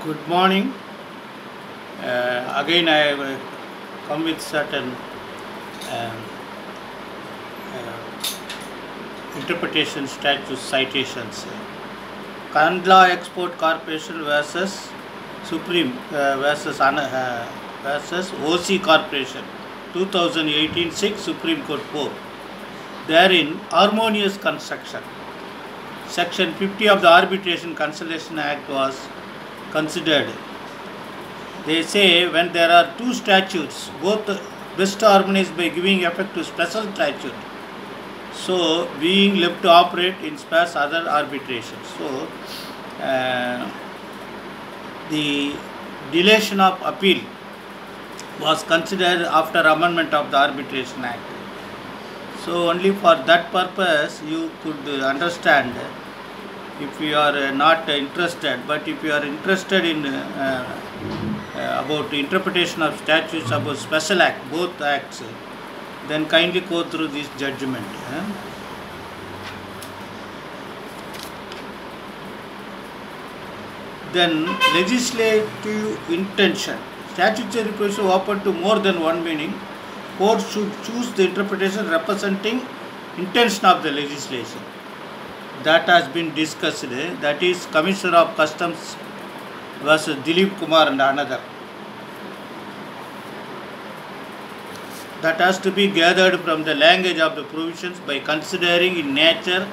Good morning. Again, I come with certain um, interpretation statute citations. Kandla Export Corporation versus Supreme versus OC Corporation, 2018 6 Supreme Court 4. Therein, harmonious construction. Section 50 of the Arbitration Conciliation Act was considered. They say when there are two statutes, both best harmonized by giving effect to special statute, so being left to operate in space other arbitration. So the dilation of appeal was considered after amendment of the Arbitration Act. So only for that purpose you could understand if you are not interested, but if you are interested in about interpretation of statutes about special act, both acts, then kindly go through this judgment. Then legislative intention. Statutory provision open to more than one meaning. Courts should choose the interpretation representing intention of the legislation. That has been discussed. That is Commissioner of Customs versus Dilip Kumar and another. That has to be gathered from the language of the provisions by considering in nature,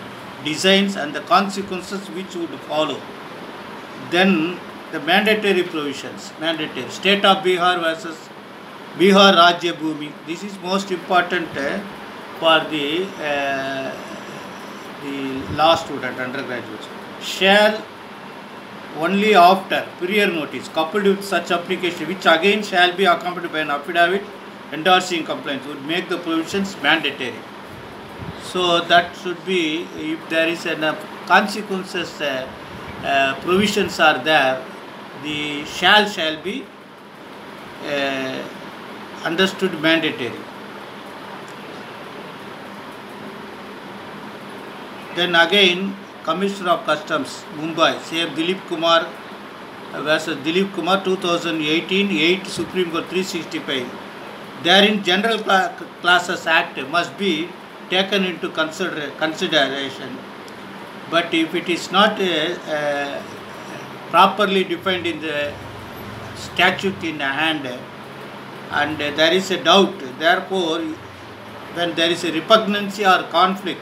designs and the consequences which would follow. Then the mandatory provisions. Mandatory. State of Bihar versus Bihar Rajya Bhumi. This is most important for the law student, undergraduates. Shall only after prior notice coupled with such application, which again shall be accompanied by an affidavit endorsing compliance, would make the provisions mandatory. So that should be, if there is enough consequences, provisions are there, the shall be understood mandatory. Then again, Commissioner of Customs, Mumbai, same Dilip Kumar versus Dilip Kumar, 2018, 8 Supreme Court 365. Therein, General Classes Act must be taken into consideration. But if it is not properly defined in the statute in hand, and there is a doubt, therefore, when there is a repugnancy or conflict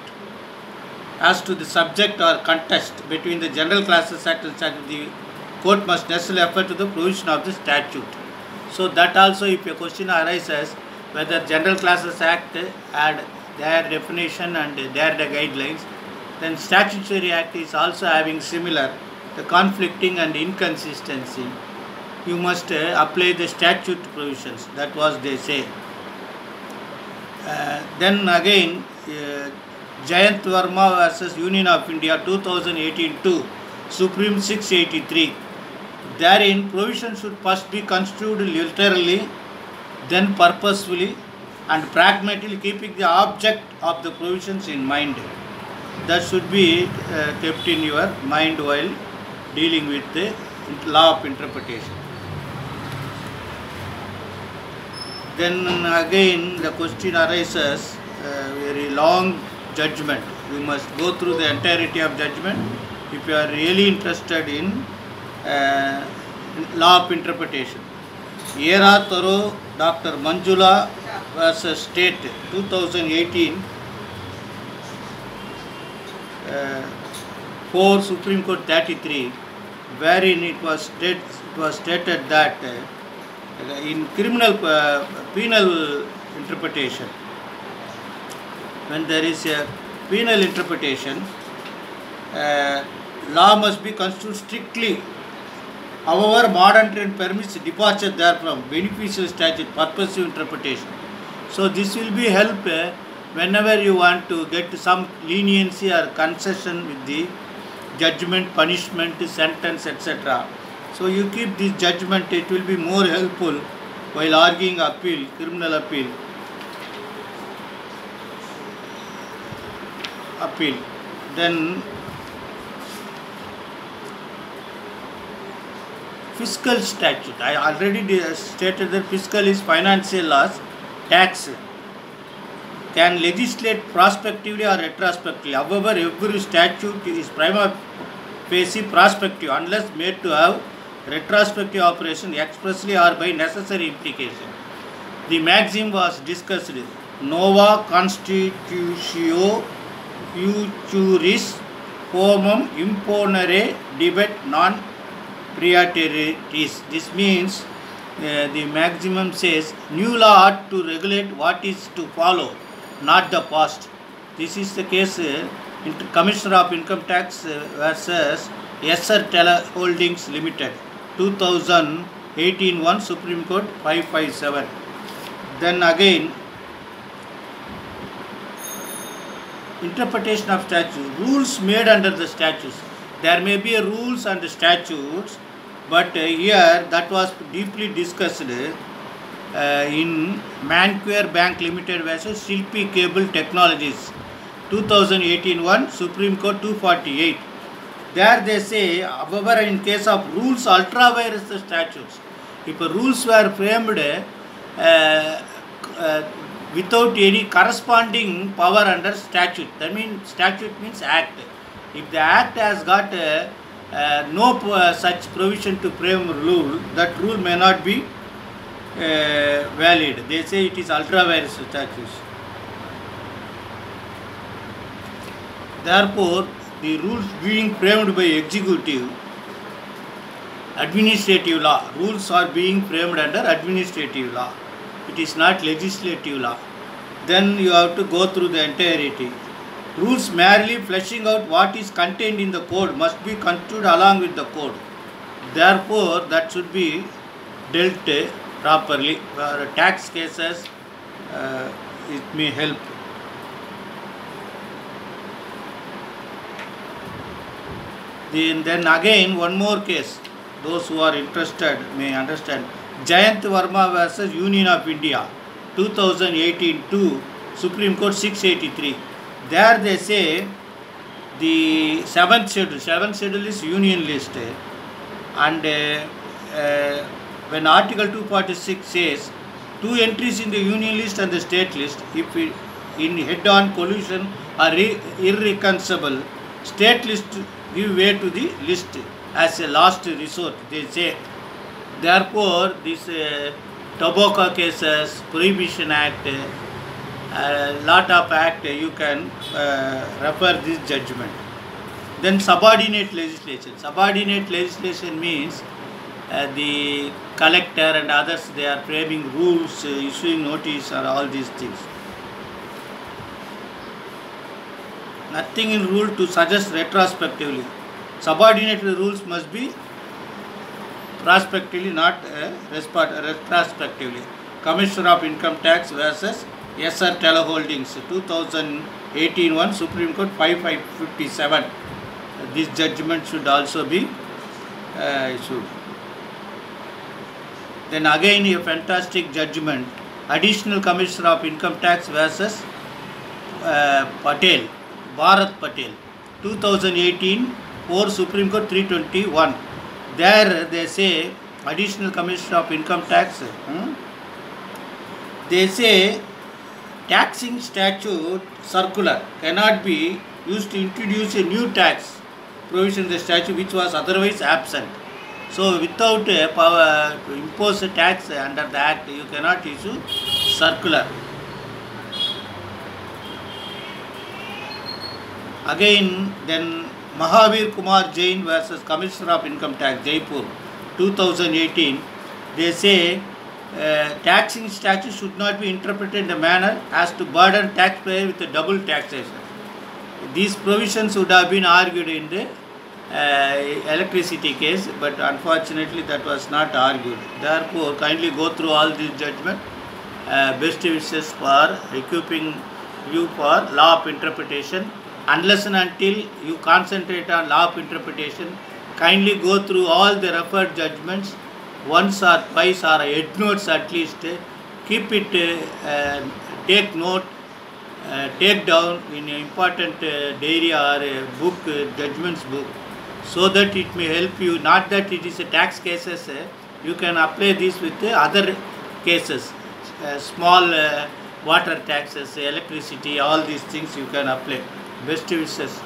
as to the subject or contest between the General Classes Act and statute, the court must necessarily refer to the provision of the statute. So that also, if a question arises whether General Classes Act had their definition and their guidelines, then Statutory Act is also having similar, the conflicting and inconsistency. You must apply the statute provisions. That was they say. Then again, Jayant Verma versus Union of India 2018-2, Supreme 683. Therein, provision should first be construed literally, then purposefully and pragmatically, keeping the object of the provisions in mind. That should be kept in your mind while dealing with the law of interpretation. Then again, the question arises, very long judgment. You must go through the entirety of judgment if you are really interested in law of interpretation. Era Taro, Dr. Manjula versus State, 2018, 4 Supreme Court 33, wherein it was stated that in criminal penal interpretation, when there is a penal interpretation, law must be construed strictly. However, modern trend permits departure therefrom, beneficial statute, purposive interpretation. So this will be help whenever you want to get some leniency or concession with the judgment, punishment, sentence, etc. So you keep this judgment, it will be more helpful while arguing appeal, criminal appeal. Then fiscal statute. I already stated that fiscal is financial laws, tax can legislate prospectively or retrospectively. However, every statute is prima facie prospective unless made to have retrospective operation expressly or by necessary implication. The maxim was discussed. Nova constitutio futuris homum imponere debet non praetoriis. This means the maximum says new law ought to regulate what is to follow, not the past. This is the case Commissioner of Income Tax versus Esser Teller Holdings Limited, 2018 1 Supreme Court 557. Then again, interpretation of statutes, rules made under the statutes. There may be a rules and statutes, but here that was deeply discussed in Manquare Bank Limited versus Shilpi Cable Technologies, 2018 1 Supreme Court 248. There they say, however, in case of rules ultra vires the statutes, if rules were framed without any corresponding power under statute, that means statute means act. If the act has got no such provision to frame rule, that rule may not be valid. They say it is ultra vires statutes. Therefore, the rules being framed by executive, administrative law, rules are being framed under administrative law. It is not legislative law. Then you have to go through the entirety. Rules merely fleshing out what is contained in the code must be construed along with the code. Therefore, that should be dealt properly. For tax cases, it may help. Then again, one more case. Those who are interested may understand. Jayant Verma versus Union of India, 2018 2 Supreme Court 683. There they say the seventh schedule is union list, and when Article 246 says two entries in the union list and the state list, if in head-on collusion are irreconcilable, state list give way to the list as a last resort, they say. Therefore, this tobacco cases, Prohibition Act, lot of act, you can refer this judgment. Then subordinate legislation. Subordinate legislation means the collector and others, they are framing rules, issuing notice, or all these things. Nothing in rule to suggest retrospectively. Subordinate rules must be prospectively, not retrospectively. Commissioner of Income Tax versus Esser Teller Holdings, 2018 1 Supreme Court 5557. This judgment should also be issued. Then again a fantastic judgment. Additional Commissioner of Income Tax versus Patel, Bharat Patel, 2018 4 Supreme Court 321. There they say Additional Commissioner of Income Tax, they say taxing statute circular cannot be used to introduce a new tax provision in the statute which was otherwise absent. So without power to impose a tax under the act, you cannot issue circular. Again, then Mahavir Kumar Jain versus Commissioner of Income Tax, Jaipur, 2018, they say taxing statute should not be interpreted in a manner as to burden taxpayer with a double taxation. These provisions would have been argued in the electricity case, but unfortunately that was not argued. Therefore, kindly go through all these judgments. Best wishes for equipping you for law of interpretation. Unless and until you concentrate on law of interpretation, kindly go through all the referred judgments once or twice, or head notes at least. Keep it, take note, take down in an important diary or a book, judgments book. so that it may help you. Not that it is a tax cases, you can apply this with other cases, small water taxes, electricity, all these things you can apply. Best wishes.